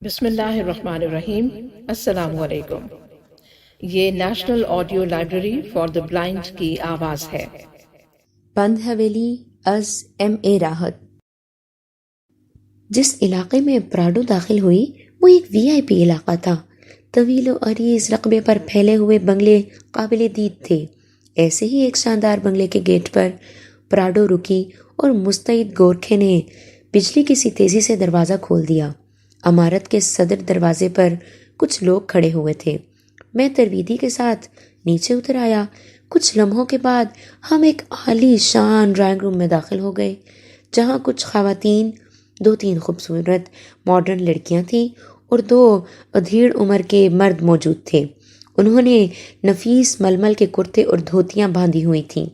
بسم اللہ الرحمن الرحیم۔ السلام علیکم۔ یہ national audio library for the blind کی آواز ہے۔ بند حویلی از ایم اے راحت۔ جس علاقے میں پراڈو داخل ہوئی وہ ایک وی آئی پی علاقہ تھا۔ طویل و عریض رقبے پر پھیلے ہوئے بنگلے قابل دید تھے۔ ایسے ہی ایک شاندار بنگلے کے گیٹ پر پراڈو رکی اور مستعد گورکھے نے بجلی کی سی تیزی سے دروازہ کھول دیا۔ عمارت کے صدر دروازے پر کچھ لوگ کھڑے ہوئے تھے۔ میں ترویدی کے ساتھ نیچے اتر آیا۔ کچھ لمحوں کے بعد ہم ایک عالی شان ڈرائنگ روم میں داخل ہو گئے، جہاں کچھ خواتین، 2-3 خوبصورت ماڈرن لڑکیاں تھیں اور 2 ادھیڑ عمر کے مرد موجود تھے۔ انہوں نے نفیس ململ کے کرتے اور دھوتیاں باندھی ہوئی تھیں،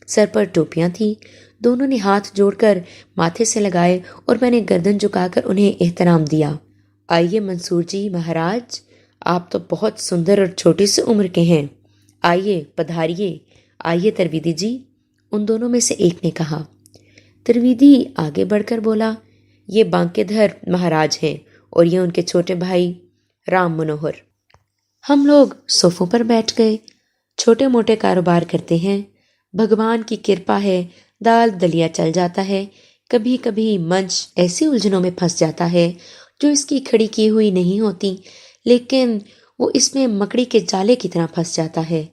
سر پر ٹوپیاں تھیں۔ دونوں نے ہاتھ جوڑ کر ماتھے سے لگائے اور میں نے گردن جھکا کر انہیں احترام دیا۔ آئیے منصور جی مہاراج، آپ تو بہت سندر اور چھوٹی سی عمر کے ہیں، آئیے پدھاریے۔ آئیے ترویدی جی، ان دونوں میں سے ایک نے کہا۔ ترویدی آگے بڑھ کر بولا، یہ بانکے دھر مہاراج ہیں اور یہ ان کے چھوٹے بھائی رام منوہر۔ ہم لوگ صوفوں پر بیٹھ گئے۔ چھوٹے موٹے کاروبار کرتے ہیں، بھگوان کی کرپا ہے، دال دلیا چل جاتا ہے۔ کبھی کبھی منچ ایسی الجھنوں میں پھنس جاتا ہے جو اس کی کھڑی کی ہوئی نہیں ہوتی، لیکن وہ اس میں مکڑی کے جالے کی طرح پھنس جاتا ہے۔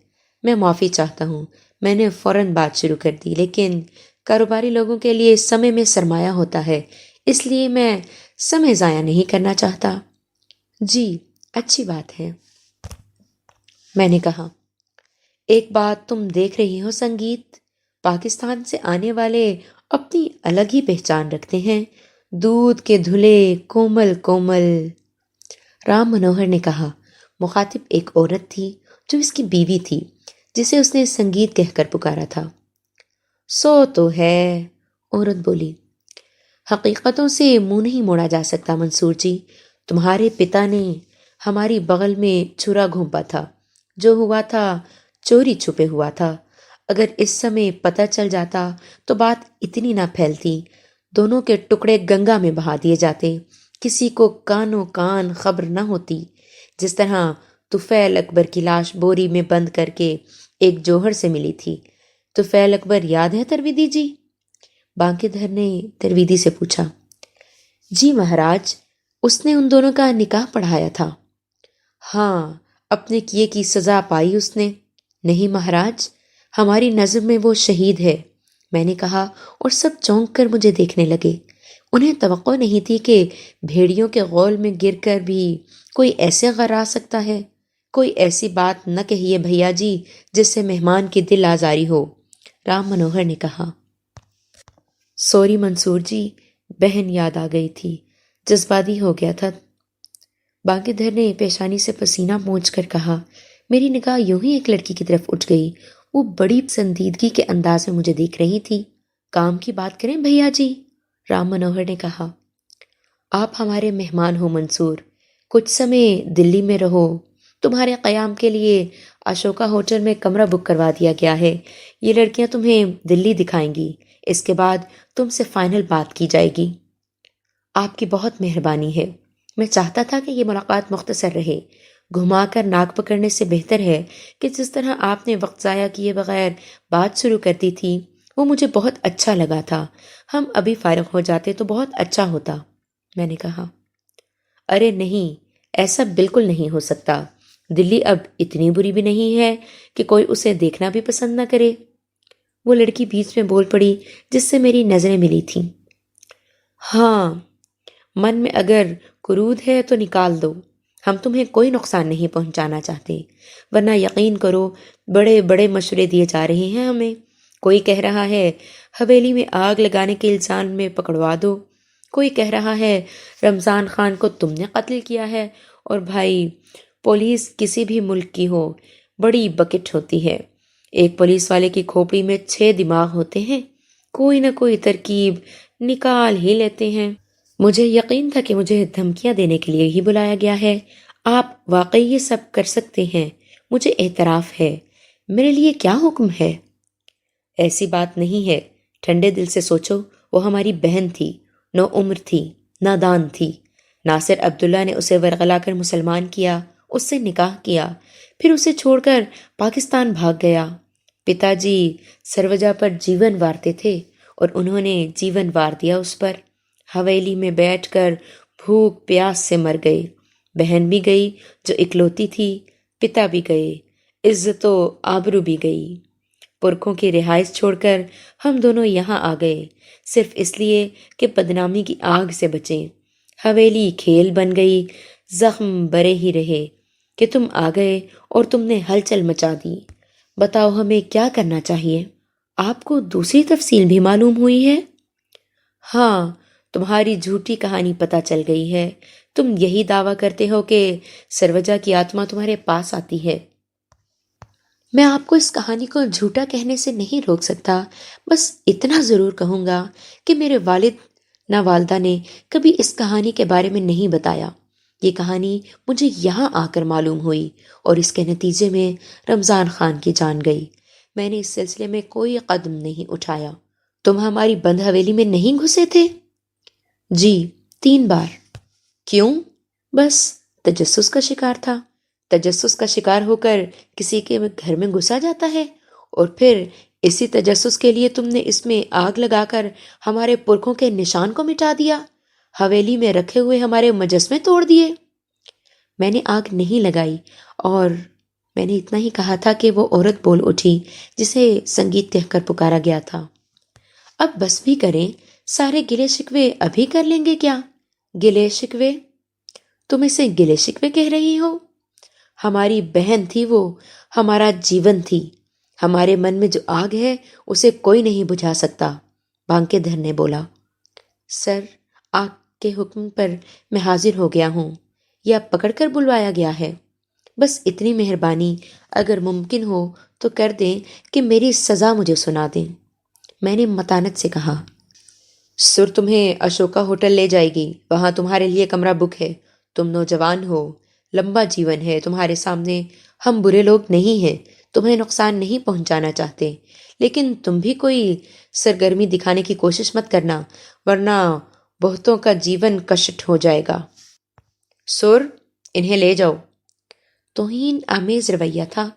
میں معافی چاہتا ہوں، میں نے فوراً بات شروع کر دی، لیکن کاروباری لوگوں کے لیے سمے میں سرمایہ ہوتا ہے، اس لیے میں سمے ضائع نہیں کرنا چاہتا۔ جی اچھی بات ہے، میں نے کہا۔ ایک بات تم دیکھ رہی ہو سنگیت، پاکستان سے آنے والے اپنی الگ ہی پہچان رکھتے ہیں، دودھ کے دھلے کومل کومل۔ رام منوہر نے کہا۔ مخاطب ایک عورت تھی جو اس کی بیوی تھی، جسے اس نے سنگیت کہہ کر پکارا تھا۔ سو تو ہے، عورت بولی۔ حقیقتوں سے منہ نہیں موڑا جا سکتا منصور جی۔ تمہارے پتا نے ہماری بغل میں چھرا گھونپا تھا، جو ہوا تھا چوری چھپے ہوا تھا۔ اگر اس سمے پتہ چل جاتا تو بات اتنی نہ پھیلتی، دونوں کے ٹکڑے گنگا میں بہا دیے جاتے، کسی کو کانوں کان خبر نہ ہوتی۔ جس طرح طفیل اکبر کی لاش بوری میں بند کر کے ایک جوہر سے ملی تھی۔ طفیل اکبر یاد ہے ترویدی جی؟ بانکے دھر نے ترویدی سے پوچھا۔ جی مہاراج، اس نے ان دونوں کا نکاح پڑھایا تھا۔ ہاں، اپنے کیے کی سزا پائی اس نے۔ نہیں مہاراج، ہماری نظر میں وہ شہید ہے، میں نے کہا، اور سب چونک کر مجھے دیکھنے لگے۔ انہیں توقع نہیں تھی کہ بھیڑیوں کے غول میں گر کر بھی کوئی ایسے غرا سکتا ہے۔ کوئی ایسی بات نہ کہیے بھیا جی جس سے مہمان کی دل آزاری ہو، رام منوہر نے کہا۔ سوری منصور جی، بہن یاد آ گئی تھی، جذباتی ہو گیا تھا۔ بانکے دھر نے پیشانی سے پسینہ پونچھ کر کہا۔ میری نگاہ یوں ہی ایک لڑکی کی طرف اٹھ گئی۔ وہ بڑی سنجیدگی کے انداز میں مجھے دیکھ رہی تھی۔ کام کی بات کریں بھیا جی، رام منوہر نے کہا۔ آپ ہمارے مہمان ہو منصور، کچھ سمے دلی میں رہو۔ تمہارے قیام کے لیے اشوکا ہوٹل میں کمرہ بک کروا دیا گیا ہے۔ یہ لڑکیاں تمہیں دلی دکھائیں گی، اس کے بعد تم سے فائنل بات کی جائے گی۔ آپ کی بہت مہربانی ہے۔ میں چاہتا تھا کہ یہ ملاقات مختصر رہے۔ گھما کر ناک پکڑنے سے بہتر ہے کہ جس طرح آپ نے وقت ضائع کیے بغیر بات شروع کر دی تھی، وہ مجھے بہت اچھا لگا تھا۔ ہم ابھی فارغ ہو جاتے تو بہت اچھا ہوتا، میں نے کہا۔ ارے نہیں، ایسا بالکل نہیں ہو سکتا۔ دلی اب اتنی بری بھی نہیں ہے کہ کوئی اسے دیکھنا بھی پسند نہ کرے، وہ لڑکی بیچ میں بول پڑی جس سے میری نظریں ملی تھیں۔ ہاں، من میں اگر کرود ہے تو نکال دو، ہم تمہیں کوئی نقصان نہیں پہنچانا چاہتے، ورنہ یقین کرو بڑے بڑے مشورے دیے جا رہے ہیں ہمیں۔ کوئی کہہ رہا ہے حویلی میں آگ لگانے کے الزام میں پکڑوا دو، کوئی کہہ رہا ہے رمضان خان کو تم نے قتل کیا ہے، اور بھائی پولیس کسی بھی ملک کی ہو بڑی بکٹ ہوتی ہے، ایک پولیس والے کی کھوپڑی میں 6 دماغ ہوتے ہیں، کوئی نہ کوئی ترکیب نکال ہی لیتے ہیں۔ مجھے یقین تھا کہ مجھے دھمکیاں دینے کے لیے ہی بلایا گیا ہے۔ آپ واقعی یہ سب کر سکتے ہیں، مجھے اعتراف ہے، میرے لیے کیا حکم ہے؟ ایسی بات نہیں ہے، ٹھنڈے دل سے سوچو، وہ ہماری بہن تھی، نو عمر تھی، نادان تھی، ناصر عبداللہ نے اسے ورغلا کر مسلمان کیا، اس سے نکاح کیا، پھر اسے چھوڑ کر پاکستان بھاگ گیا۔ پتا جی سروجا پر جیون وارتے تھے اور انہوں نے جیون وار دیا اس پر۔ حویلی میں بیٹھ کر بھوک پیاس سے مر گئے۔ بہن بھی گئی جو اکلوتی تھی، پتا بھی گئے، عزت و آبرو بھی گئی۔ پرکھوں کی رہائش چھوڑ کر ہم دونوں یہاں آ گئے، صرف اس لیے کہ بدنامی کی آگ سے بچیں۔ حویلی کھیل بن گئی، زخم برے ہی رہے کہ تم آ گئے اور تم نے ہلچل مچا دی۔ بتاؤ ہمیں کیا کرنا چاہیے؟ آپ کو دوسری تفصیل بھی معلوم ہوئی ہے؟ ہاں، تمہاری جھوٹی کہانی پتہ چل گئی ہے۔ تم یہی دعویٰ کرتے ہو کہ سروجا کی آتما تمہارے پاس آتی ہے۔ میں آپ کو اس کہانی کو جھوٹا کہنے سے نہیں روک سکتا، بس اتنا ضرور کہوں گا کہ میرے والد نہ والدہ نے کبھی اس کہانی کے بارے میں نہیں بتایا۔ یہ کہانی مجھے یہاں آ کر معلوم ہوئی اور اس کے نتیجے میں رمضان خان کی جان گئی۔ میں نے اس سلسلے میں کوئی قدم نہیں اٹھایا۔ تم ہماری بند حویلی میں نہیں گھسے تھے؟ جی، 3 بار۔ کیوں؟ بس تجسس کا شکار تھا۔ تجسس کا شکار ہو کر کسی کے گھر میں گھسا جاتا ہے اور پھر اسی تجسس کے لیے تم نے اس میں آگ لگا کر ہمارے پرکھوں کے نشان کو مٹا دیا، حویلی میں رکھے ہوئے ہمارے مجسمے توڑ دیے۔ میں نے آگ نہیں لگائی اور میں نے اتنا ہی کہا تھا کہ وہ عورت بول اٹھی جسے سنگیت کہہ کر پکارا گیا تھا۔ اب بس بھی کریں، سارے گلے شکوے ابھی کر لیں گے کیا؟ گلے شکوے؟ تم اسے گلے شکوے کہہ رہی ہو؟ ہماری بہن تھی وہ، ہمارا جیون تھی۔ ہمارے من میں جو آگ ہے اسے کوئی نہیں بجھا سکتا، بانکے دھر نے بولا۔ سر، آگ کے حکم پر میں حاضر ہو گیا ہوں، یا پکڑ کر بلوایا گیا ہے؟ بس اتنی مہربانی اگر ممکن ہو تو کر دیں کہ میری سزا مجھے سنا دیں۔ میں نے متانت سے کہا۔ سر تمہیں اشوکا ہوٹل لے جائے گی، وہاں تمہارے لیے کمرہ بک ہے۔ تم نوجوان ہو، لمبا جیون ہے تمہارے سامنے، ہم برے لوگ نہیں ہیں، تمہیں نقصان نہیں پہنچانا چاہتے، لیکن تم بھی کوئی سرگرمی دکھانے کی کوشش مت کرنا، ورنہ بہتوں کا جیون کشٹ ہو جائے گا۔ سر، انہیں لے جاؤ۔ توہین آمیز رویہ تھا،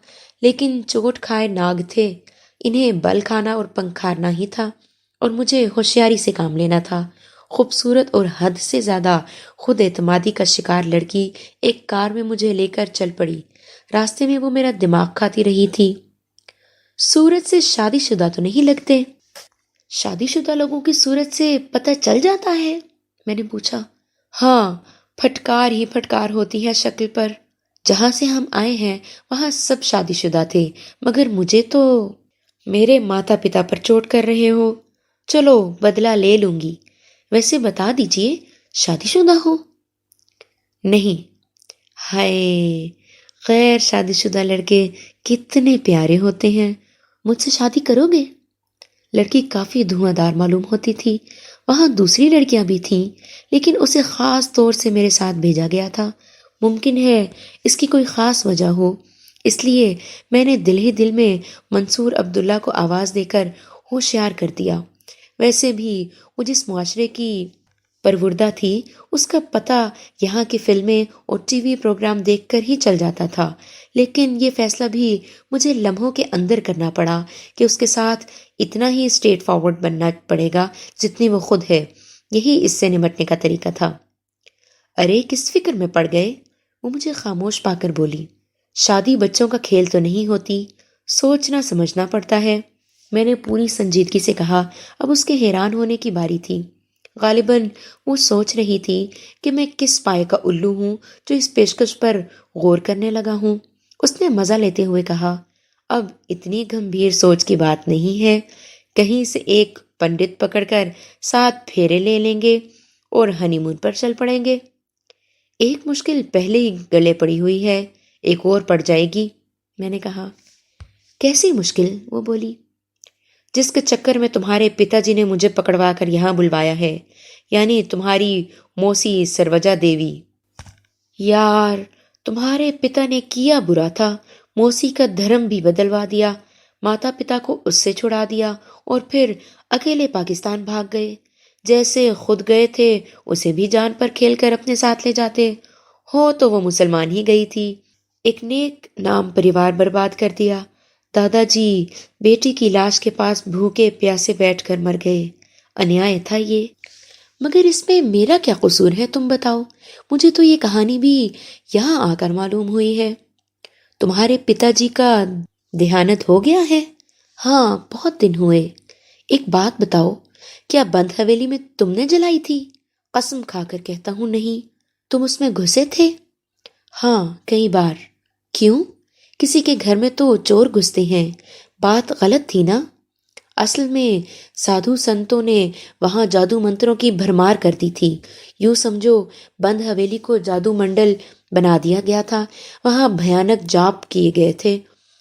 لیکن چوٹ کھائے ناگ تھے، انہیں بل کھانا اور پنکھارنا ہی تھا، اور مجھے ہوشیاری سے کام لینا تھا۔ خوبصورت اور حد سے زیادہ خود اعتمادی کا شکار لڑکی ایک کار میں مجھے لے کر چل پڑی۔ راستے میں وہ میرا دماغ کھاتی رہی تھی۔ صورت سے شادی شدہ تو نہیں لگتے؟ شادی شدہ لوگوں کی صورت سے پتہ چل جاتا ہے؟ میں نے پوچھا۔ ہاں، پھٹکار ہی پھٹکار ہوتی ہے شکل پر۔ جہاں سے ہم آئے ہیں وہاں سب شادی شدہ تھے، مگر مجھے تو… میرے ماتا پتا پر چوٹ کر رہے ہو؟ چلو بدلہ لے لوں گی۔ ویسے بتا دیجئے، شادی شدہ ہو؟ نہیں۔ ہائے، غیر شادی شدہ لڑکے کتنے پیارے ہوتے ہیں، مجھ سے شادی کرو گے؟ لڑکی کافی دھواں دار معلوم ہوتی تھی۔ وہاں دوسری لڑکیاں بھی تھیں، لیکن اسے خاص طور سے میرے ساتھ بھیجا گیا تھا۔ ممکن ہے اس کی کوئی خاص وجہ ہو، اس لیے میں نے دل ہی دل میں منصور عبداللہ کو آواز دے کر ہوشیار کر دیا۔ ویسے بھی وہ جس معاشرے کی پروردہ تھی، اس کا پتہ یہاں کی فلمیں اور ٹی وی پروگرام دیکھ کر ہی چل جاتا تھا، لیکن یہ فیصلہ بھی مجھے لمحوں کے اندر کرنا پڑا کہ اس کے ساتھ اتنا ہی اسٹریٹ فارورڈ بننا پڑے گا جتنی وہ خود ہے۔ یہی اس سے نمٹنے کا طریقہ تھا۔ ارے کس فکر میں پڑ گئے؟ وہ مجھے خاموش پا کر بولی۔ شادی بچوں کا کھیل تو نہیں ہوتی، سوچنا سمجھنا پڑتا ہے۔ میں نے پوری سنجیدگی سے کہا۔ اب اس کے حیران ہونے کی باری تھی۔ غالباً وہ سوچ رہی تھی کہ میں کس پائے کا الو ہوں جو اس پیشکش پر غور کرنے لگا ہوں۔ اس نے مزہ لیتے ہوئے کہا، اب اتنی گمبھیر سوچ کی بات نہیں ہے، کہیں سے ایک پنڈت پکڑ کر 7 پھیرے لے لیں گے اور ہنی مون پر چل پڑیں گے۔ ایک مشکل پہلے ہی گلے پڑی ہوئی ہے، ایک اور پڑ جائے گی، میں نے کہا۔ کیسی مشکل؟ وہ بولی۔ جس کے چکر میں تمہارے پتا جی نے مجھے پکڑوا کر یہاں بلوایا ہے، یعنی تمہاری موسی سروجا دیوی۔ یار، تمہارے پتا نے کیا برا تھا، موسی کا دھرم بھی بدلوا دیا، ماتا پتا کو اس سے چھڑا دیا اور پھر اکیلے پاکستان بھاگ گئے۔ جیسے خود گئے تھے اسے بھی جان پر کھیل کر اپنے ساتھ لے جاتے ہو تو وہ مسلمان ہی گئی تھی۔ ایک نیک نام پریوار برباد کر دیا۔ دادا جی بیٹی کی لاش کے پاس بھوکے پیاسے بیٹھ کر مر گئے۔ انیائے تھا یہ، مگر اس میں میرا کیا قصور ہے تم بتاؤ؟ مجھے تو یہ کہانی بھی یہاں آ کر معلوم ہوئی ہے۔ تمہارے پتا جی کا دیہانت ہو گیا ہے؟ ہاں، بہت دن ہوئے۔ ایک بات بتاؤ، کیا بند حویلی میں تم نے جلائی تھی؟ قسم کھا کر کہتا ہوں نہیں۔ تم اس میں گھسے تھے؟ ہاں، کئی بار۔ کیوں؟ کسی کے گھر میں تو چور گھستے ہیں، بات غلط تھی نا؟ اصل میں سادھو سنتوں نے وہاں جادو منتروں کی بھرمار کر دی تھی۔ یوں سمجھو بند حویلی کو جادو منڈل بنا دیا گیا تھا، وہاں بھیانک جاپ کیے گئے تھے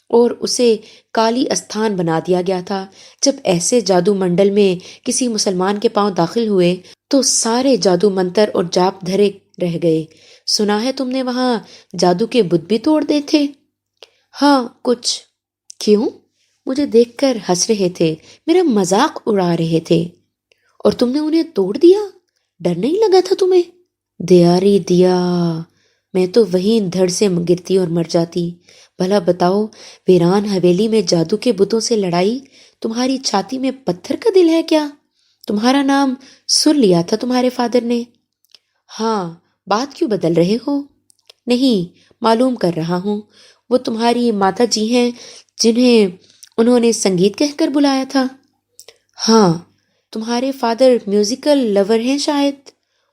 اور اسے کالی استھان بنا دیا گیا تھا۔ جب ایسے جادو منڈل میں کسی مسلمان کے پاؤں داخل ہوئے تو سارے جادو منتر اور جاپ دھرے رہ گئے۔ سنا ہے تم نے وہاں جادو کے بت بھی توڑ دے تھے؟ ہاں، کچھ۔ کیوں؟ مجھے دیکھ کر ہنس رہے تھے، میرا مذاق اڑا رہے تھے۔ اور تم نے انہیں توڑ دیا؟ ڈر نہیں لگا تھا تمہیں؟ دیا ری دیا، میں تو وہیں دھڑ سے گرتی اور مر جاتی۔ بھلا بتاؤ، ویران حویلی میں جادو کے بتوں سے لڑائی؟ تمہاری چھاتی میں پتھر کا دل ہے کیا؟ تمہارا نام سن لیا تھا تمہارے فادر نے۔ ہاں، بات کیوں بدل رہے ہو؟ نہیں، معلوم کر رہا ہوں۔ وہ تمہاری ماتا جی ہیں جنہیں انہوں نے سنگیت کہہ کر بلایا تھا؟ ہاں۔ تمہارے فادر میوزیکل لور ہیں شاید؟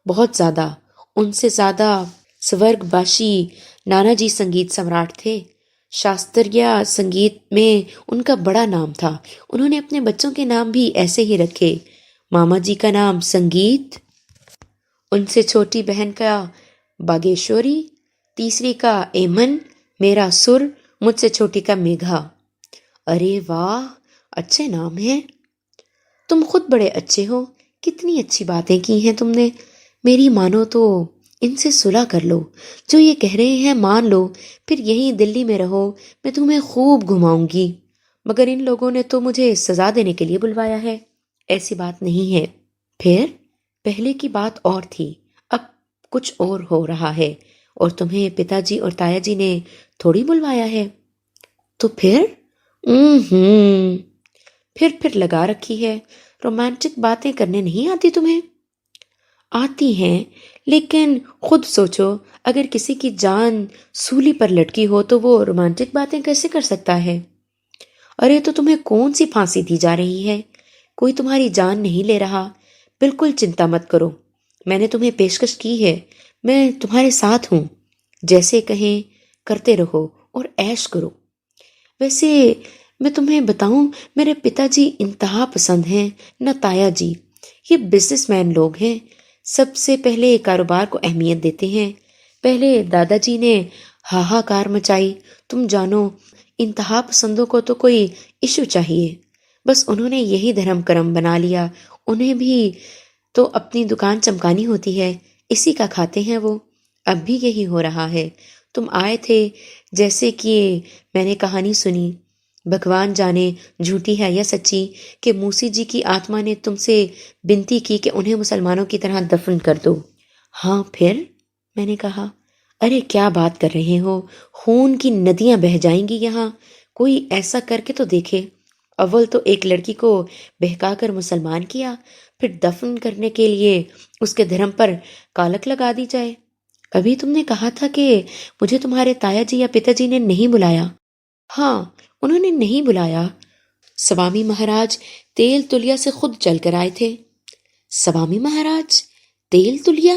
بہت زیادہ، ان سے زیادہ سورگ باشی نانا جی سنگیت سمراٹ تھے۔ شاستریہ سنگیت میں ان کا بڑا نام تھا۔ انہوں نے اپنے بچوں کے نام بھی ایسے ہی رکھے۔ ماما جی کا نام سنگیت، ان سے چھوٹی بہن کا باگیشوری، تیسری کا ایمن، میرا سر، مجھ سے چھوٹی کا میگھا۔ ارے واہ، اچھے نام ہیں۔ تم خود بڑے اچھے ہو، کتنی اچھی باتیں کی ہیں تم نے۔ میری مانو تو ان سے صلح کر لو، جو یہ کہہ رہے ہیں مان لو، پھر یہیں دلی میں رہو، میں تمہیں خوب گھماؤں گی۔ مگر ان لوگوں نے تو مجھے سزا دینے کے لیے بلوایا ہے۔ ایسی بات نہیں ہے۔ پھر پہلے کی بات اور تھی، اب کچھ اور ہو رہا ہے، اور تمہیں پتا جی اور تایا جی نے تھوڑی بلوایا ہے۔ تو پھر پھر لگا رکھی ہے۔ رومانٹک باتیں کرنے نہیں آتی تمہیں؟ آتی ہیں، لیکن خود سوچو، اگر کسی کی جان سولی پر لٹکی ہو تو وہ رومانٹک باتیں کیسے کر سکتا ہے؟ ارے تو تمہیں کون سی پھانسی دی جا رہی ہے؟ کوئی تمہاری جان نہیں لے رہا۔ بالکل چنتا مت کرو، میں نے تمہیں پیشکش کی ہے، میں تمہارے ساتھ ہوں۔ جیسے کہیں کرتے رہو اور عیش کرو۔ ویسے میں تمہیں بتاؤں، میرے پتا جی انتہا پسند ہیں، نہ تایا جی۔ یہ بزنس مین لوگ ہیں، سب سے پہلے کاروبار کو اہمیت دیتے ہیں۔ پہلے دادا جی نے ہاہاکار مچائی، تم جانو انتہا پسندوں کو تو کوئی ایشو چاہیے، بس انہوں نے یہی دھرم کرم بنا لیا۔ انہیں بھی تو اپنی دکان چمکانی ہوتی ہے، اسی کا کھاتے ہیں وہ۔ اب بھی یہی ہو رہا ہے۔ تم آئے تھے جیسے کہ میں نے کہانی سنی، بھگوان جانے جھوٹی ہے یا سچی، کہ موسی جی کی آتما نے تم سے بنتی کی کہ انہیں مسلمانوں کی طرح دفن کر دو۔ ہاں پھر؟ میں نے کہا، ارے کیا بات کر رہے ہو، خون کی ندیاں بہہ جائیں گی یہاں۔ کوئی ایسا کر کے تو دیکھے۔ اول تو ایک لڑکی کو بہکا کر مسلمان کیا، پھر دفن کرنے کے لیے اس کے دھرم پر کالک لگا دی جائے۔ ابھی تم نے کہا تھا کہ مجھے تمہارے تایا جی یا پتا جی نے نہیں بلایا۔ ہاں، انہوں نے نہیں بلایا۔ سوامی مہاراج تیل تلیا سے خود چل کر آئے تھے۔ سوامی مہاراج تیل تلیا؟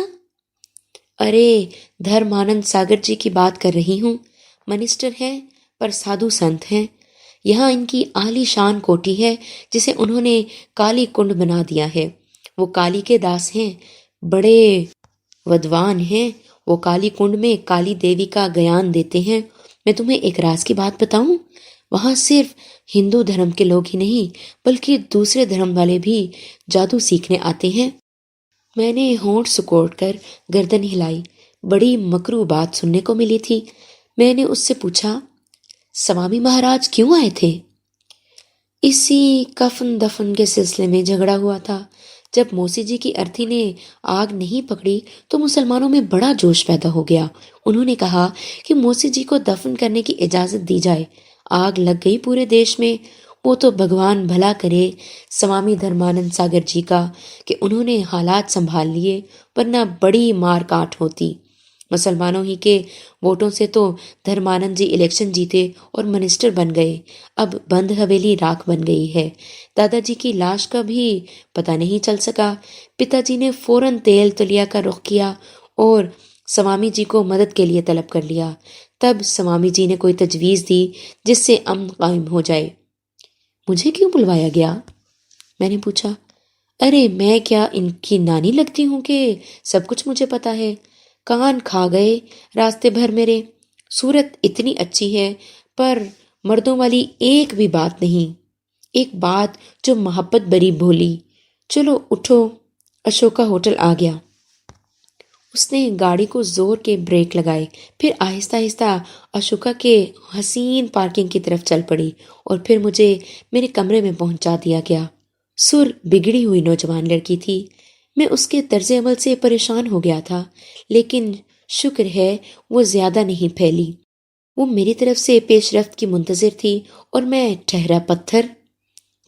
ارے دھرمانند ساگر جی کی بات کر رہی ہوں۔ منسٹر ہیں پر سادھو سنت ہیں۔ یہاں ان کی عالی شان کوٹھی ہے جسے انہوں نے کالی کنڈ بنا دیا ہے۔ وہ کالی کے داس ہیں، بڑے ودوان ہیں۔ وہ کالی کنڈ میں کالی دیوی کا گیان دیتے ہیں۔ میں تمہیں ایک راز کی بات بتاؤں، وہاں صرف ہندو دھرم کے لوگ ہی نہیں بلکہ دوسرے دھرم والے بھی جادو سیکھنے آتے ہیں۔ میں نے ہونٹ سکوڑ کر گردن ہلائی۔ بڑی مکروہ بات سننے کو ملی تھی۔ میں نے اس سے پوچھا، سوامی مہاراج کیوں آئے تھے؟ اسی کفن دفن کے سلسلے میں جھگڑا ہوا تھا۔ جب موسی جی کی ارتھی نے آگ نہیں پکڑی تو مسلمانوں میں بڑا جوش پیدا ہو گیا۔ انہوں نے کہا کہ موسی جی کو دفن کرنے کی اجازت دی جائے۔ آگ لگ گئی پورے دیش میں۔ وہ تو بھگوان بھلا کرے سوامی دھرمانند ساگر جی کا کہ انہوں نے حالات سنبھال لیے، ورنہ بڑی مار کاٹ ہوتی۔ مسلمانوں ہی کے ووٹوں سے تو دھرمانند جی الیکشن جیتے اور منسٹر بن گئے۔ اب بند حویلی راکھ بن گئی ہے۔ دادا جی کی لاش کا بھی پتہ نہیں چل سکا۔ پتا جی نے فوراً تیل تلیا کا رخ کیا اور سوامی جی کو مدد کے لیے طلب کر لیا۔ تب سوامی جی نے کوئی تجویز دی جس سے امن قائم ہو جائے۔ مجھے کیوں بلوایا گیا؟ میں نے پوچھا۔ ارے میں کیا ان کی نانی لگتی ہوں کہ سب کچھ مجھے پتا ہے؟ کان کھا گئے راستے بھر میرے۔ صورت اتنی اچھی ہے پر مردوں والی ایک بھی بات نہیں، ایک بات جو محبت بری بھولی۔ چلو اٹھو، اشوکا ہوٹل آ گیا۔ اس نے گاڑی کو زور کے بریک لگائے، پھر آہستہ آہستہ اشوکا کے حسین پارکنگ کی طرف چل پڑی اور پھر مجھے میرے کمرے میں پہنچا دیا گیا۔ سر بگڑی ہوئی نوجوان لڑکی تھی۔ میں اس کے طرز عمل سے پریشان ہو گیا تھا، لیکن شکر ہے وہ زیادہ نہیں پھیلی۔ وہ میری طرف سے پیش رفت کی منتظر تھی اور میں ٹھہرا پتھر۔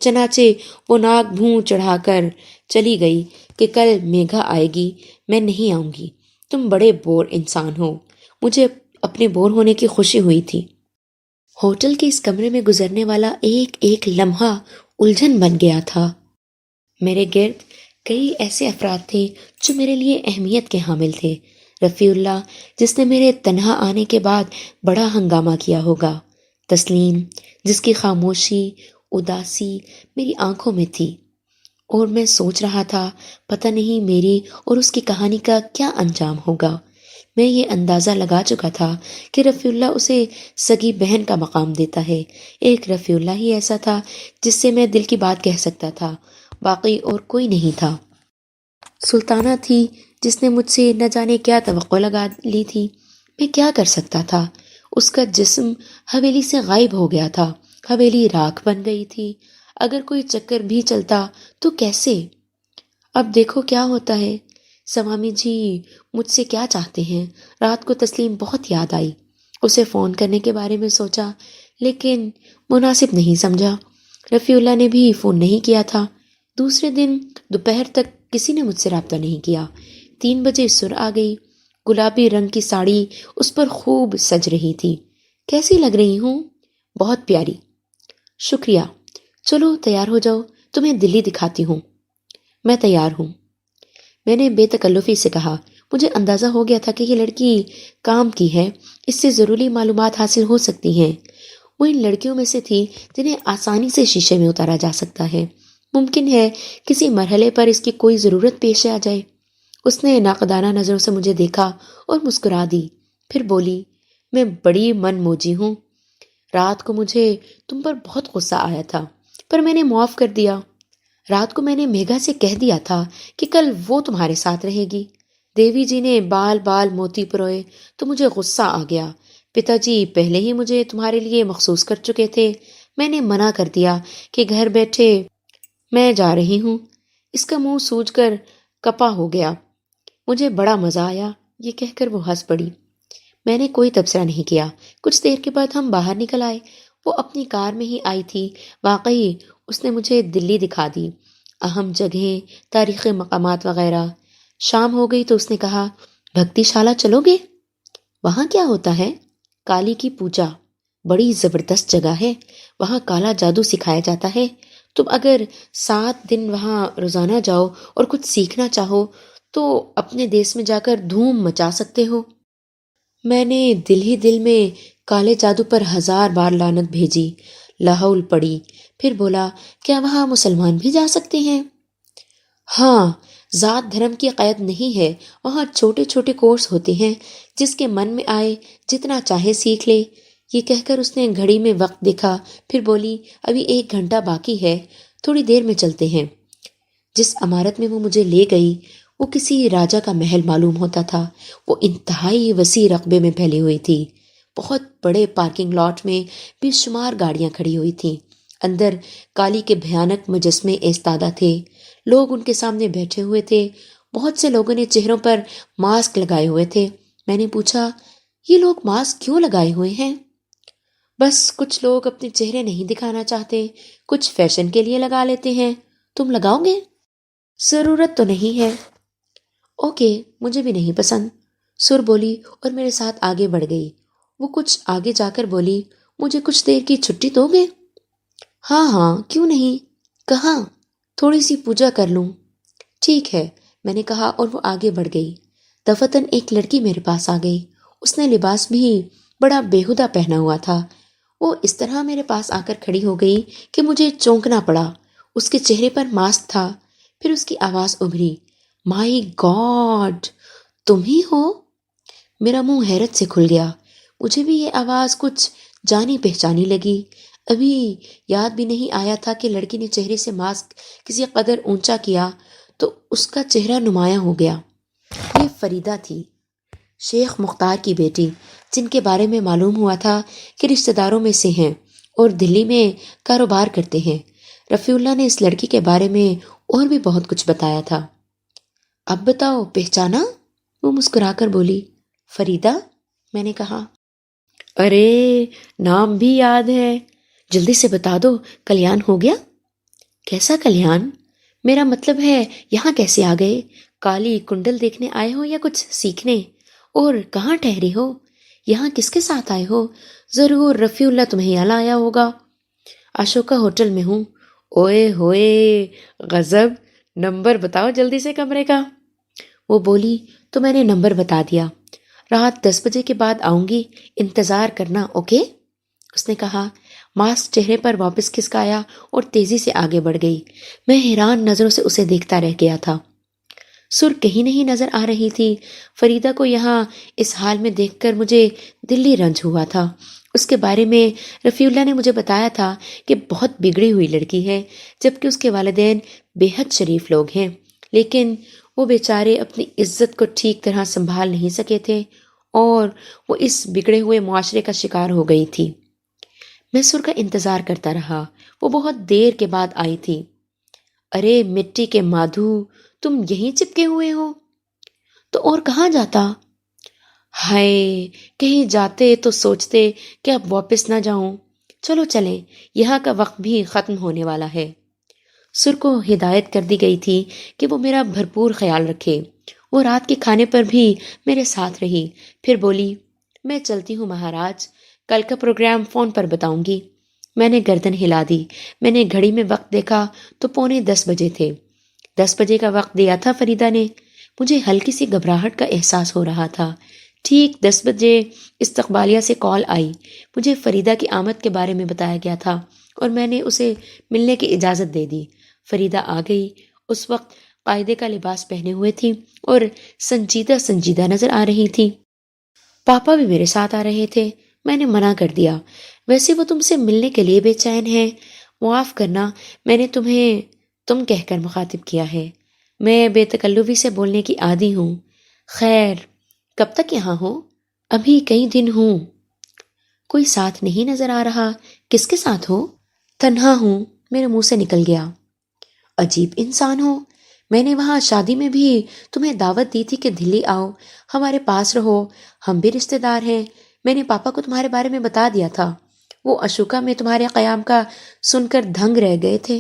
چنانچہ وہ ناک بھون چڑھا کر چلی گئی کہ کل میگھا آئے گی، میں نہیں آؤں گی، تم بڑے بور انسان ہو۔ مجھے اپنے بور ہونے کی خوشی ہوئی تھی۔ ہوٹل کے اس کمرے میں گزرنے والا ایک ایک لمحہ الجھن بن گیا تھا۔ میرے گرد کئی ایسے افراد تھے جو میرے لیے اہمیت کے حامل تھے۔ رفیع اللہ، جس نے میرے تنہا آنے کے بعد بڑا ہنگامہ کیا ہوگا۔ تسلیم، جس کی خاموشی، اداسی میری آنکھوں میں تھی، اور میں سوچ رہا تھا پتہ نہیں میری اور اس کی کہانی کا کیا انجام ہوگا۔ میں یہ اندازہ لگا چکا تھا کہ رفیع اللہ اسے سگی بہن کا مقام دیتا ہے۔ ایک رفیع اللہ ہی ایسا تھا جس سے میں دل کی بات کہہ سکتا تھا، باقی اور کوئی نہیں تھا۔ سلطانہ تھی جس نے مجھ سے نہ جانے کیا توقع لگا لی تھی۔ میں کیا کر سکتا تھا؟ اس کا جسم حویلی سے غائب ہو گیا تھا، حویلی راکھ بن گئی تھی۔ اگر کوئی چکر بھی چلتا تو کیسے؟ اب دیکھو کیا ہوتا ہے۔ سوامی جی مجھ سے کیا چاہتے ہیں؟ رات کو تسلیم بہت یاد آئی۔ اسے فون کرنے کے بارے میں سوچا، لیکن مناسب نہیں سمجھا۔ رفیع اللہ نے بھی فون نہیں کیا تھا۔ دوسرے دن دوپہر تک کسی نے مجھ سے رابطہ نہیں کیا۔ 3 بجے سر آ گئی۔ گلابی رنگ کی ساڑی اس پر خوب سج رہی تھی۔ کیسی لگ رہی ہوں؟ بہت پیاری۔ شکریہ۔ چلو تیار ہو جاؤ، تمہیں دلی دکھاتی ہوں۔ میں تیار ہوں، میں نے بے تکلفی سے کہا۔ مجھے اندازہ ہو گیا تھا کہ یہ لڑکی کام کی ہے، اس سے ضروری معلومات حاصل ہو سکتی ہیں۔ وہ ان لڑکیوں میں سے تھی جنہیں آسانی سے شیشے میں اتارا جا سکتا ہے۔ ممکن ہے کسی مرحلے پر اس کی کوئی ضرورت پیش آ جائے۔ اس نے ناقدانہ نظروں سے مجھے دیکھا اور مسکرا دی، پھر بولی، میں بڑی من موجی ہوں۔ رات کو مجھے تم پر بہت غصہ آیا تھا، پر میں نے معاف کر دیا۔ رات کو میں نے میگھا سے کہہ دیا تھا کہ کل وہ تمہارے ساتھ رہے گی۔ دیوی جی نے بال بال موتی پروئے تو مجھے غصہ آ گیا۔ پتا جی پہلے ہی مجھے تمہارے لیے مخصوص کر چکے تھے۔ میں نے منع کر دیا کہ گھر بیٹھے میں جا رہی ہوں۔ اس کا منہ سوج کر کپا ہو گیا۔ مجھے بڑا مزہ آیا، یہ کہہ کر وہ ہنس پڑی۔ میں نے کوئی تبصرہ نہیں کیا۔ کچھ دیر کے بعد ہم باہر نکل آئے۔ وہ اپنی کار میں ہی آئی تھی۔ واقعی اس نے مجھے دلی دکھا دی، اہم جگہیں، تاریخی مقامات وغیرہ۔ شام ہو گئی تو اس نے کہا، بھکتی شالہ چلو گے؟ وہاں کیا ہوتا ہے؟ کالی کی پوجا، بڑی زبردست جگہ ہے۔ وہاں کالا جادو سکھایا جاتا ہے۔ تم اگر 7 دن وہاں روزانہ جاؤ اور کچھ سیکھنا چاہو تو اپنے دیس میں جا کر دھوم مچا سکتے ہو۔ میں نے دل ہی دل میں کالے جادو پر 1000 بار لعنت بھیجی، لاحول پڑی، پھر بولا، کیا وہاں مسلمان بھی جا سکتے ہیں؟ ہاں، ذات دھرم کی قید نہیں ہے، وہاں چھوٹے چھوٹے کورس ہوتے ہیں، جس کے من میں آئے جتنا چاہے سیکھ لے۔ یہ کہہ کر اس نے گھڑی میں وقت دیکھا، پھر بولی، ابھی 1 گھنٹہ باقی ہے، تھوڑی دیر میں چلتے ہیں۔ جس عمارت میں وہ مجھے لے گئی وہ کسی راجہ کا محل معلوم ہوتا تھا۔ وہ انتہائی وسیع رقبے میں پھیلی ہوئی تھی۔ بہت بڑے پارکنگ لاٹ میں بے شمار گاڑیاں کھڑی ہوئی تھیں۔ اندر کالی کے بھیانک مجسمے ایستادہ تھے۔ لوگ ان کے سامنے بیٹھے ہوئے تھے، بہت سے لوگوں نے چہروں پر ماسک لگائے ہوئے تھے۔ میں نے پوچھا، یہ لوگ ماسک کیوں لگائے ہوئے ہیں؟ بس کچھ لوگ اپنے چہرے نہیں دکھانا چاہتے، کچھ فیشن کے لیے لگا لیتے ہیں۔ تم لگاؤ گے؟ ضرورت تو نہیں ہے۔ اوکے، مجھے بھی نہیں پسند، سر بولی اور میرے ساتھ آگے بڑھ گئی۔ وہ کچھ آگے جا کر بولی، مجھے کچھ دیر کی چھٹی دو گے؟ ہاں ہاں، کیوں نہیں؟ کہاں؟ تھوڑی سی پوجا کر لوں۔ ٹھیک ہے، میں نے کہا اور وہ آگے بڑھ گئی۔ دفتن ایک لڑکی میرے پاس آ گئی۔ اس نے لباس بھی بڑا بیہودہ پہنا ہوا تھا۔ وہ اس طرح میرے پاس آ کر کھڑی ہو گئی کہ مجھے چونکنا پڑا۔ اس کے چہرے پر ماسک تھا۔ پھر اس کی آواز ابھری، مائی گاڈ، تم ہی ہو؟ میرا منہ حیرت سے کھل گیا۔ مجھے بھی یہ آواز کچھ جانی پہچانی لگی۔ ابھی یاد بھی نہیں آیا تھا کہ لڑکی نے چہرے سے ماسک کسی قدر اونچا کیا تو اس کا چہرہ نمایاں ہو گیا۔ یہ فریدہ تھی، شیخ مختار کی بیٹی، جن کے بارے میں معلوم ہوا تھا کہ رشتہ داروں میں سے ہیں اور دلی میں کاروبار کرتے ہیں۔ رفیع اللہ نے اس لڑکی کے بارے میں اور بھی بہت کچھ بتایا تھا۔ اب بتاؤ، پہچانا؟ وہ مسکرا کر بولی۔ فریدہ؟ میں نے کہا۔ ارے، نام بھی یاد ہے، جلدی سے بتا دو، کلیان ہو گیا؟ کیسا کلیان؟ میرا مطلب ہے یہاں کیسے آ گئے؟ کالی کنڈل دیکھنے آئے ہو یا کچھ سیکھنے؟ اور کہاں ٹھہری ہو؟ یہاں کس کے ساتھ آئے ہو؟ ضرور رفیع اللہ تمہیں یہاں لایا ہوگا۔ اشوکا ہوٹل میں ہوں۔ اوئے ہوئے، غضب، نمبر بتاؤ جلدی سے کمرے کا۔ وہ بولی تو میں نے نمبر بتا دیا۔ رات 10 بجے کے بعد آؤں گی، انتظار کرنا، اوکے؟ اس نے کہا۔ ماسک چہرے پر واپس کھسکایا اور تیزی سے آگے بڑھ گئی۔ میں حیران نظروں سے اسے دیکھتا رہ گیا تھا۔ سر کہیں نہیں نظر آ رہی تھی۔ فریدہ کو یہاں اس حال میں دیکھ کر مجھے دلی رنج ہوا تھا۔ اس کے بارے میں رفیع اللہ نے مجھے بتایا تھا کہ بہت بگڑی ہوئی لڑکی ہے، جبکہ اس کے والدین بے حد شریف لوگ ہیں، لیکن وہ بیچارے اپنی عزت کو ٹھیک طرح سنبھال نہیں سکے تھے اور وہ اس بگڑے ہوئے معاشرے کا شکار ہو گئی تھی۔ میں سر کا انتظار کرتا رہا۔ وہ بہت دیر کے بعد آئی تھی۔ ارے مٹی کے مادھو، تم یہیں چپکے ہوئے ہو؟ تو اور کہاں جاتا؟ ہائے، کہیں جاتے تو سوچتے کہ اب واپس نہ جاؤں۔ چلو چلیں، یہاں کا وقت بھی ختم ہونے والا ہے۔ سر کو ہدایت کر دی گئی تھی کہ وہ میرا بھرپور خیال رکھے۔ وہ رات کے کھانے پر بھی میرے ساتھ رہی۔ پھر بولی، میں چلتی ہوں مہاراج، کل کا پروگرام فون پر بتاؤں گی۔ میں نے گردن ہلا دی۔ میں نے گھڑی میں وقت دیکھا تو 9:45 بجے تھے۔ 10 بجے کا وقت دیا تھا فریدہ نے۔ مجھے ہلکی سی گھبراہٹ کا احساس ہو رہا تھا۔ ٹھیک 10 بجے استقبالیہ سے کال آئی۔ مجھے فریدہ کی آمد کے بارے میں بتایا گیا تھا اور میں نے اسے ملنے کی اجازت دے دی۔ فریدہ آ گئی۔ اس وقت قاعدے کا لباس پہنے ہوئے تھی اور سنجیدہ نظر آ رہی تھی۔ پاپا بھی میرے ساتھ آ رہے تھے۔ میں نے منع کر دیا۔ ویسے وہ تم سے ملنے کے لیے بے چین ہے۔ معاف کرنا، میں نے تمہیں تم کہہ کر مخاطب کیا ہے۔ میں بے تکلفی سے بولنے کی عادی ہوں۔ خیر، کب تک یہاں ہو؟ ابھی کئی دن ہوں۔ کوئی ساتھ نہیں نظر آ رہا۔ کس کے ساتھ ہو؟ تنہا ہوں، میرے منہ سے نکل گیا۔ عجیب انسان ہو۔ میں نے وہاں شادی میں بھی تمہیں دعوت دی تھی کہ دلی آؤ، ہمارے پاس رہو، ہم بھی رشتہ دار ہیں۔ میں نے پاپا کو تمہارے بارے میں بتا دیا تھا۔ وہ اشوکا میں تمہارے قیام کا سن کر دھنگ رہ گئے تھے۔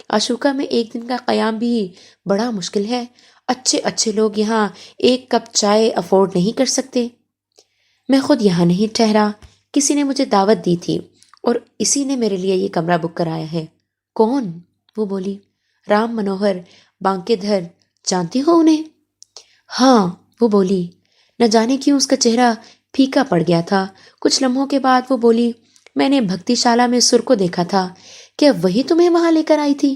اشوکا میں ایک دن کا قیام بھی بڑا مشکل ہے۔ اچھے لوگ یہاں ایک کپ چائے افورڈ نہیں کر سکتے۔ میں خود یہاں نہیں ٹھہرا، کسی نے مجھے دعوت دی تھی اور اسی نے میرے لیے یہ کمرہ بک کرایا ہے۔ کون؟ وہ بولی۔ رام منوہر بانکے دھر، جانتی ہو انہیں؟ ہاں، وہ بولی۔ نہ جانے کیوں اس کا چہرہ پھیکا پڑ گیا تھا۔ کچھ لمحوں کے بعد وہ بولی، میں نے بھکتی شالہ میں سر کو دیکھا تھا، کیا وہی تمہیں وہاں لے کر آئی تھی؟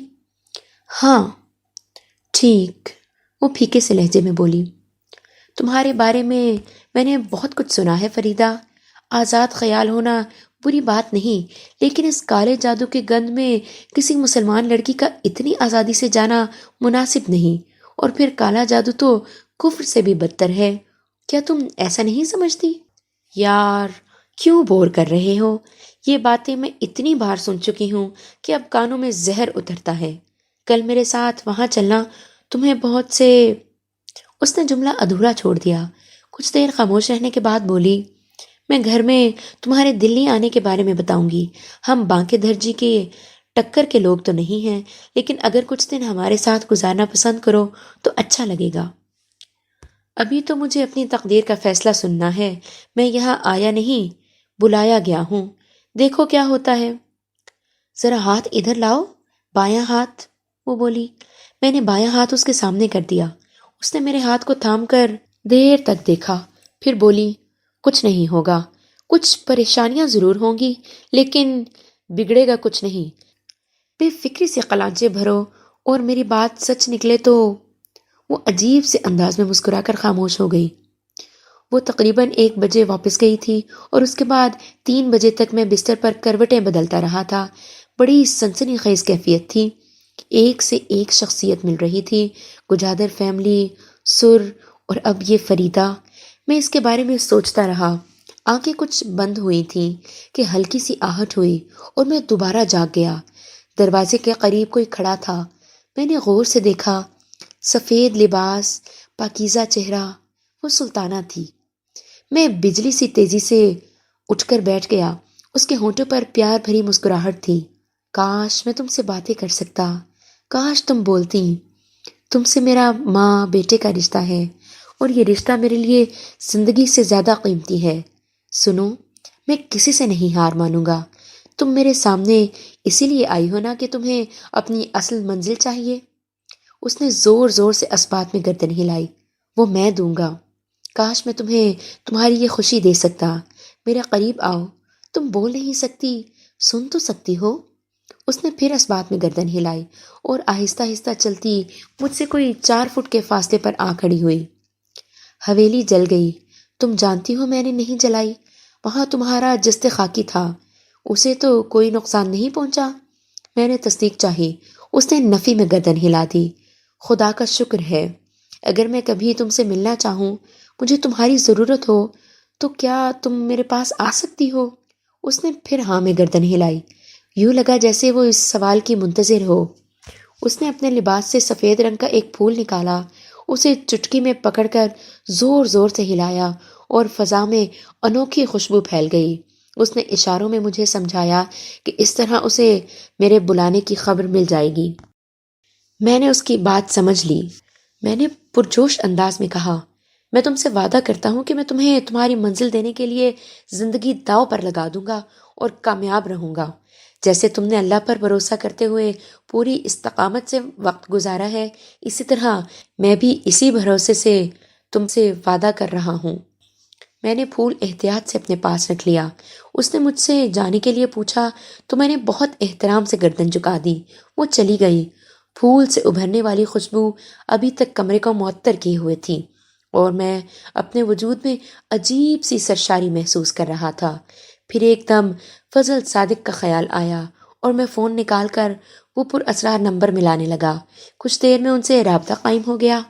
ہاں۔ ٹھیک، وہ پھیکے سے لہجے میں بولی۔ تمہارے بارے میں نے بہت کچھ سنا ہے فریدہ۔ آزاد خیال ہونا بری بات نہیں، لیکن اس کالے جادو کے گند میں کسی مسلمان لڑکی کا اتنی آزادی سے جانا مناسب نہیں، اور پھر کالا جادو تو کفر سے بھی بدتر ہے۔ کیا تم ایسا نہیں سمجھتی؟ یار، کیوں بور کر رہے ہو؟ یہ باتیں میں اتنی بار سن چکی ہوں کہ اب کانوں میں زہر اترتا ہے۔ کل میرے ساتھ وہاں چلنا تمہیں بہت سے... اس نے جملہ ادھورا چھوڑ دیا۔ کچھ دیر خاموش رہنے کے بعد بولی، میں گھر میں تمہارے دلی آنے کے بارے میں بتاؤں گی۔ ہم بانکے درجی کے ٹکر کے لوگ تو نہیں ہیں، لیکن اگر کچھ دن ہمارے ساتھ گزارنا پسند کرو تو اچھا لگے گا۔ ابھی تو مجھے اپنی تقدیر کا فیصلہ سننا ہے۔ میں یہاں آیا نہیں، بلایا گیا ہوں۔ دیکھو کیا ہوتا ہے۔ ذرا ہاتھ ادھر لاؤ، بایاں ہاتھ، وہ بولی۔ میں نے بایاں ہاتھ اس کے سامنے کر دیا۔ اس نے میرے ہاتھ کو تھام کر دیر تک دیکھا، پھر بولی، کچھ نہیں ہوگا، کچھ پریشانیاں ضرور ہوں گی، لیکن بگڑے گا کچھ نہیں۔ بے فکری سے قلانچے بھرو اور میری بات سچ نکلے تو... وہ عجیب سے انداز میں مسکرا کر خاموش ہو گئی۔ وہ تقریباً 1 بجے واپس گئی تھی اور اس کے بعد 3 بجے تک میں بستر پر کروٹیں بدلتا رہا تھا۔ بڑی سنسنی خیز کیفیت تھی، ایک سے ایک شخصیت مل رہی تھی، گجادر فیملی، سر، اور اب یہ فریدہ۔ میں اس کے بارے میں سوچتا رہا۔ آنکھیں کچھ بند ہوئی تھیں کہ ہلکی سی آہٹ ہوئی اور میں دوبارہ جاگ گیا۔ دروازے کے قریب کوئی کھڑا تھا۔ میں نے غور سے دیکھا، سفید لباس، پاکیزہ چہرہ، وہ سلطانہ تھی۔ میں بجلی سی تیزی سے اٹھ کر بیٹھ گیا۔ اس کے ہونٹوں پر پیار بھری مسکراہٹ تھی۔ کاش میں تم سے باتیں کر سکتا، کاش تم بولتی۔ تم سے میرا ماں بیٹے کا رشتہ ہے، اور یہ رشتہ میرے لیے زندگی سے زیادہ قیمتی ہے۔ سنو، میں کسی سے نہیں ہار مانوں گا۔ تم میرے سامنے اسی لیے آئی ہو نا کہ تمہیں اپنی اصل منزل چاہیے؟ اس نے زور زور سے اسبات میں گردن ہلائی۔ وہ میں دوں گا۔ کاش میں تمہیں تمہاری یہ خوشی دے سکتا۔ میرے قریب آؤ۔ تم بول نہیں سکتی، سن تو سکتی ہو۔ اس نے پھر اسبات میں گردن ہلائی اور آہستہ آہستہ چلتی مجھ سے کوئی 4 فٹ کے فاصلے پر آ کھڑی ہوئی۔ حویلی جل گئی۔ تم جانتی ہو میں نے نہیں جلائی، وہاں تمہارا جست خاکی تھا، اسے تو کوئی نقصان نہیں پہنچا۔ میں نے تصدیق چاہی۔ اس نے نفی میں گردن ہلا دی۔ خدا کا شکر ہے۔ اگر میں کبھی تم سے ملنا چاہوں، مجھے تمہاری ضرورت ہو، تو کیا تم میرے پاس آ سکتی ہو؟ اس نے پھر ہاں میں گردن ہلائی۔ یوں لگا جیسے وہ اس سوال کی منتظر ہو۔ اس نے اپنے لباس سے سفید رنگ کا ایک پھول نکالا، اسے چٹکی میں پکڑ کر زور زور سے ہلایا اور فضا میں انوکھی خوشبو پھیل گئی۔ اس نے اشاروں میں مجھے سمجھایا کہ اس طرح اسے میرے بلانے کی خبر مل جائے گی۔ میں نے اس کی بات سمجھ لی۔ میں نے پرجوش انداز میں کہا، میں تم سے وعدہ کرتا ہوں کہ میں تمہیں تمہاری منزل دینے کے لیے زندگی داؤ پر لگا دوں گا اور کامیاب رہوں گا۔ جیسے تم نے اللہ پر بھروسہ کرتے ہوئے پوری استقامت سے وقت گزارا ہے، اسی طرح میں بھی اسی بھروسے سے تم سے وعدہ کر رہا ہوں۔ میں نے پھول احتیاط سے اپنے پاس رکھ لیا۔ اس نے مجھ سے جانے کے لیے پوچھا تو میں نے بہت احترام سے گردن جھکا دی۔ وہ چلی گئی۔ پھول سے ابھرنے والی خوشبو ابھی تک کمرے کو معطر کیے ہوئے تھی، اور میں اپنے وجود میں عجیب سی سرشاری محسوس کر رہا تھا۔ پھر ایک دم فضل صادق کا خیال آیا اور میں فون نکال کر وہ پر اسرار نمبر ملانے لگا۔ کچھ دیر میں ان سے رابطہ قائم ہو گیا۔